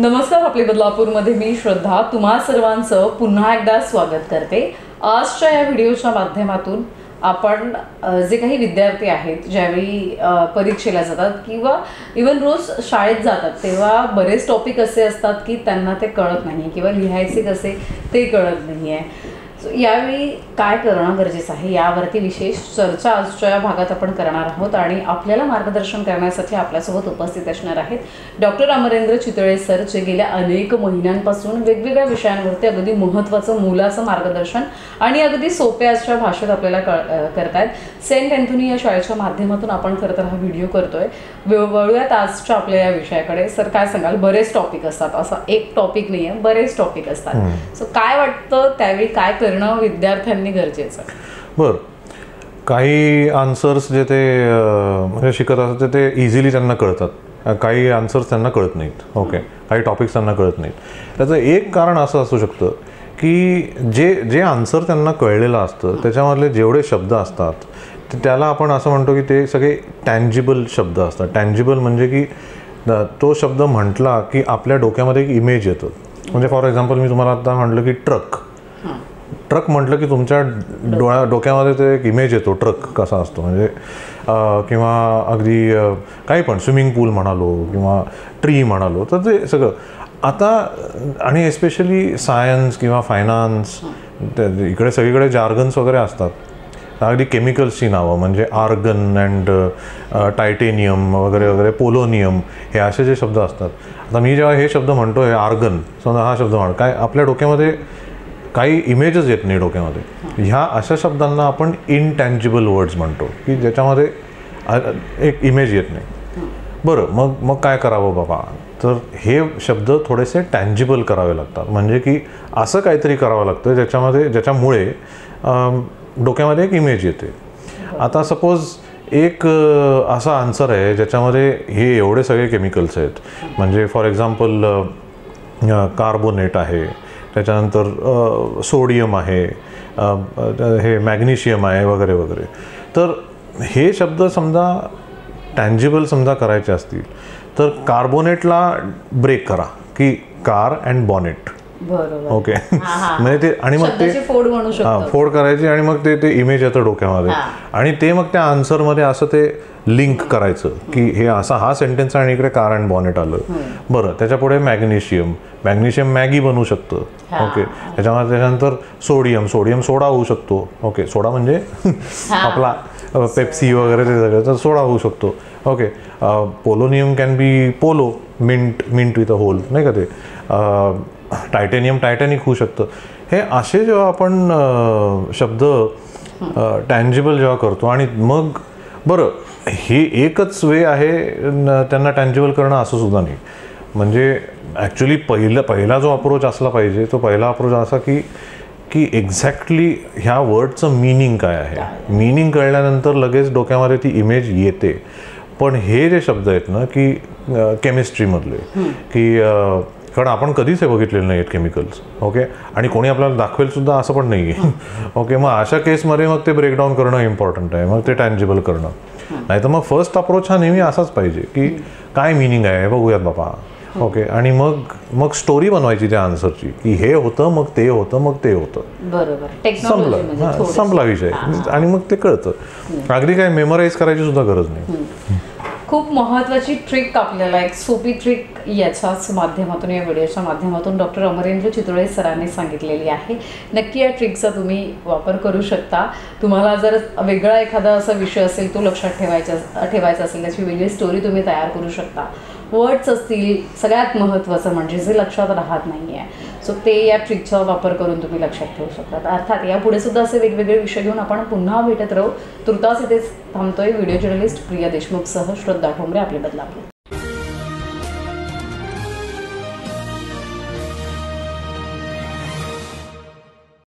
नमस्कार. आपले बदलापूरमध्ये मी श्रद्धा तुम्हा सर्वांचं पुन्हा एकदा स्वागत करते. आजच्या या व्हिडिओच्या माध्यमातून आपण जे काही विद्यार्थी आहेत ज्यावेळी परीक्षेला जातात किंवा इवन रोज शाळेत जातात तेव्हा बरेच टॉपिक असे असतात की त्यांना ते कळत नाही किंवा लिहायचे कसे ते कळत नाही आहे. यावेळी काय करणं गरजेचं आहे यावरती विशेष चर्चा आजच्या या भागात आपण करणार आहोत आणि आपल्याला मार्गदर्शन करण्यासाठी आपल्यासोबत उपस्थित असणार आहेत डॉक्टर अमरेंद्र चितळे सर, जे गेल्या अनेक महिन्यांपासून वेगवेगळ्या विषयांवरती अगदी महत्त्वाचं मोलाचं मार्गदर्शन आणि अगदी सोप्या अशा भाषेत आपल्याला करतायत. सेंट अँथोनी या शाळेच्या माध्यमातून आपण खरं तर हा व्हिडिओ करतोय. वळूयात आजच्या आपल्या या विषयाकडे. सर, काय सांगाल? बरेच टॉपिक असतात, असा एक टॉपिक नाही आहे, बरेच टॉपिक असतात. सो काय वाटतं त्यावेळी काय करणं विद्यार्थ्यांनी गरजेचं? बरं, काही आन्सर्स जे ते म्हणजे शिकत असतात ते इझिली त्यांना कळतात, काही आन्सर्स त्यांना कळत नाहीत. ओके, काही टॉपिक्स त्यांना कळत नाहीत. त्याचं एक कारण असं असू शकतं की जे आन्सर त्यांना कळलेलं असतं त्याच्यामधले जेवढे शब्द असतात त्याला आपण असं म्हणतो की ते सगळे टँजिबल शब्द असतात. टँजिबल म्हणजे की तो शब्द म्हटला की आपल्या डोक्यामध्ये एक इमेज येतं. म्हणजे फॉर एक्झाम्पल मी तुम्हाला आता म्हटलं की ट्रक म्हटलं की तुमच्या डोक्यामध्ये ते एक इमेज येतो ट्रक कसा असतो. म्हणजे किंवा अगदी काही पण स्विमिंग पूल म्हणालो किंवा ट्री म्हणालो तर ते सगळं आता. आणि एस्पेशली सायन्स किंवा फायनान्स इकडे सगळीकडे जार्गन्स वगैरे असतात. अगदी केमिकल्सची नावं म्हणजे आर्गन अँड टायटेनियम वगैरे वगैरे, पोलोनियम, हे असे जे शब्द असतात. आता मी जेव्हा हे शब्द म्हणतो आहे आर्गन, समजा हा शब्द म्हण काय आपल्या डोक्यामध्ये काही इमेजच येत नाही डोक्यामध्ये. ह्या अशा शब्दांना आपण इनटँजिबल वर्ड्स म्हणतो की ज्याच्यामध्ये एक इमेज येत नाही. बरं, मग काय करावं बाबा? तर हे शब्द थोडेसे टँजिबल करावे लागतात. म्हणजे की असं काहीतरी करावं लागतं ज्याच्यामुळे डोक्यामध्ये एक इमेज येते. आता सपोज एक असा आन्सर आहे ज्याच्यामध्ये हे एवढे सगळे केमिकल्स आहेत. म्हणजे फॉर एक्झाम्पल कार्बोनेट आहे, त्याच्यानंतर सोडियम आहे, हे मॅग्नेशियम आहे वगैरे वगैरे. तर हे शब्द समजा टँजिबल समजा करायचे असतील तर कार्बोनेटला ब्रेक करा की कार अँड बॉनेट. ओके, म्हणजे ते आणि मग ते फोड करायची आणि मग ते इमेज येतं डोक्यामध्ये आणि ते मग त्या आन्सरमध्ये असं ते लिंक करायचं की हे असा हा सेंटेन्स आणि इकडे कार अँड बॉनेट आलं. बरं, त्याच्या पुढे मॅग्नेशियम मॅगी बनवू शकतं. ओके, त्याच्यानंतर सोडियम सोडा होऊ शकतो. ओके, सोडा म्हणजे आपला पेप्सी वगैरे ते सगळं तर सोडा होऊ शकतो. Okay, polonium can be polo, mint with a hole, नाही का ते. टायटेनियम टायटॅनिक होऊ शकतं. हे असे जेव्हा आपण शब्द टँजिबल जेव्हा करतो आणि मग बरं, हे एकच वे आहे त्यांना टँजिबल करणं असं सुद्धा नाही. म्हणजे ॲक्च्युली पहिला जो अप्रोच असला पाहिजे तो पहिला अप्रोच असा की एक्झॅक्टली ह्या वर्डचं मिनिंग काय आहे. मिनिंग कळल्यानंतर लगेच डोक्यामध्ये ती इमेज येते. पण हे जे शब्द आहेत ना की केमिस्ट्रीमधले की कारण आपण कधीच हे बघितलेलं नाही आहेत केमिकल्स. ओके, आणि कोणी आपल्याला दाखवेल सुद्धा असं पण नाही आहे. ओके, मग अशा केसमध्ये मग ते ब्रेकडाऊन करणं इम्पॉर्टंट आहे, मग ते टँजिबल करणं. नाही तर मग फर्स्ट अप्रोच हा नेहमी असाच पाहिजे की काय मिनिंग आहे बघूयात बाबा. ओके, आणि मग स्टोरी बनवायची त्या आन्सरची की हे होतं मग ते होतं मग ते होतं. बरोबर, संपला विषय आणि मग ते कळतं. अगदी काय मेमोराईज करायची सुद्धा गरज नाही. खूप महत्त्वाची ट्रिक, आपल्याला एक सोपी ट्रिक याच्याच माध्यमातून, या व्हिडिओच्या माध्यमातून डॉक्टर अमरेंद्र चितळे सरांनी सांगितलेली आहे. नक्की या ट्रिकचा तुम्ही वापर करू शकता. तुम्हाला जर वेगळा एखादा असा विषय असेल तो लक्षात ठेवायचा असेल त्याची वेगळी स्टोरी तुम्ही तयार करू शकता. वर्ड्स असतील, सगळ्यात महत्त्वाचं म्हणजे जे लक्षात राहत नाही आहे, सो ते या ट्रिकचा वापर करून तुम्ही लक्षात ठेवू शकता. अर्थात यापुढे सुद्धा असे वेगवेगळे विषय घेऊन आपण पुन्हा भेटत राहू. तुर्तास इथेच थांबतोय. व्हिडिओ जर्नलिस्ट प्रिया देशमुखसह श्रद्धा ठोंबरे, आपले बदलापूर.